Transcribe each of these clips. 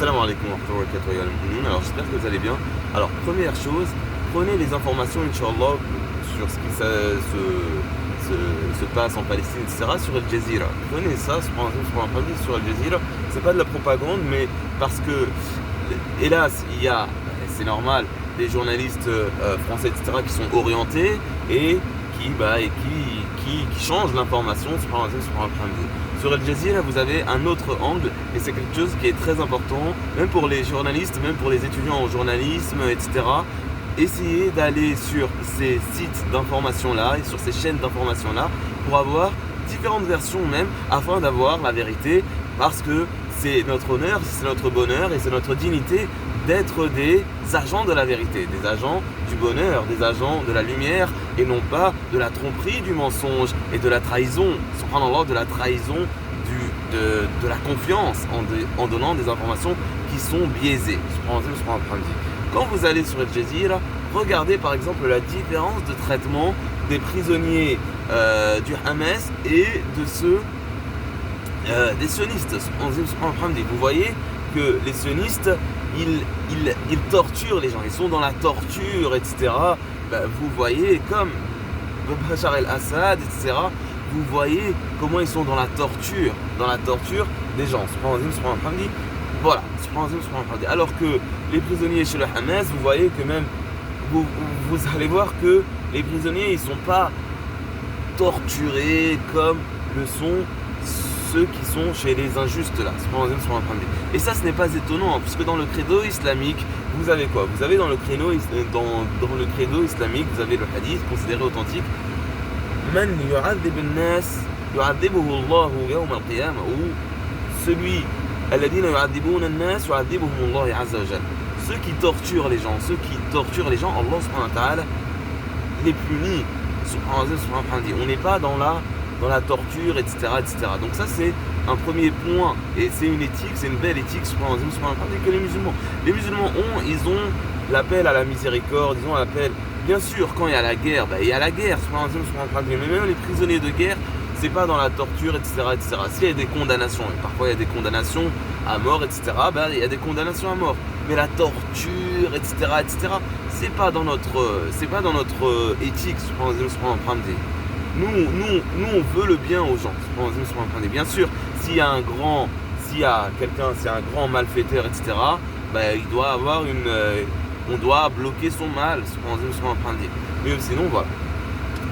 Salam alaikum wa rahmatullahi wa barakatuh. Alors j'espère que vous allez bien. Alors première chose, prenez les informations Inch'Allah sur ce qui se passe en Palestine, etc. sur Al Jazeera. Prenez ça, sur Al Jazeera. C'est pas de la propagande, mais parce que hélas il y a, c'est normal, des journalistes français, etc. qui sont orientés et qui changent l'information. Sur Al Jazeera, vous avez un autre angle et c'est quelque chose qui est très important, même pour les journalistes, même pour les étudiants en journalisme, etc. Essayez d'aller sur ces sites d'information-là et sur ces chaînes d'information-là pour avoir différentes versions même, afin d'avoir la vérité, parce que c'est notre honneur, c'est notre bonheur et c'est notre dignité d'être des agents de la vérité, des agents du bonheur, des agents de la lumière et non pas de la tromperie, du mensonge et de la trahison, subhanallah, de la trahison, de la confiance en donnant des informations qui sont biaisées. Quand vous allez sur Al Jazeera, regardez par exemple la différence de traitement des prisonniers du Hamas et de ceux des sionistes. Vous voyez que les sionistes, ils torturent les gens, ils sont dans la torture, etc. Vous voyez comme Bachar el-Assad, etc. Vous voyez comment ils sont dans la torture des gens. Voilà. Alors que les prisonniers chez le Hamas, vous voyez que même, vous allez voir que les prisonniers, ils sont pas torturés comme le sont ceux qui sont chez les injustes là. Et ça, ce n'est pas étonnant, puisque dans le credo islamique, vous avez quoi? Vous avez dans le credo islamique, vous avez le hadith considéré authentique. Man yu'adhib an-nas yu'adhibuhu Allahu yawm al-qiyamah, ou celui alladhina yu'adhibuna an-nas yu'adhibuhum Allah azza wa jalla. Ceux qui torturent les gens, Allah subhanahu wa ta'ala les punit. On n'est pas dans la torture, etc., etc. Donc ça, c'est un premier point, et c'est une éthique, c'est une belle éthique que les musulmans ils ont l'appel à la miséricorde, ils ont l'appel, bien sûr, quand il y a la guerre, il y a la guerre, mais même les prisonniers de guerre, c'est pas dans la torture, etc., etc. S'il y a des condamnations, et parfois il y a des condamnations à mort, etc., il y a des condamnations à mort, mais la torture, etc., c'est pas dans notre éthique. Nous, on veut le bien aux gens. Bien sûr, s'il y a un grand malfaiteur, etc., il doit avoir on doit bloquer son mal. Mais sinon, voilà.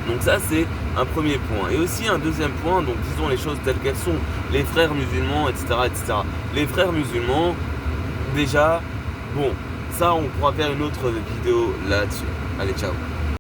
Donc ça, c'est un premier point. Et aussi un deuxième point, donc disons les choses telles qu'elles sont. Les frères musulmans, etc., etc. Les frères musulmans, déjà, bon, ça, on pourra faire une autre vidéo là-dessus. Allez, ciao.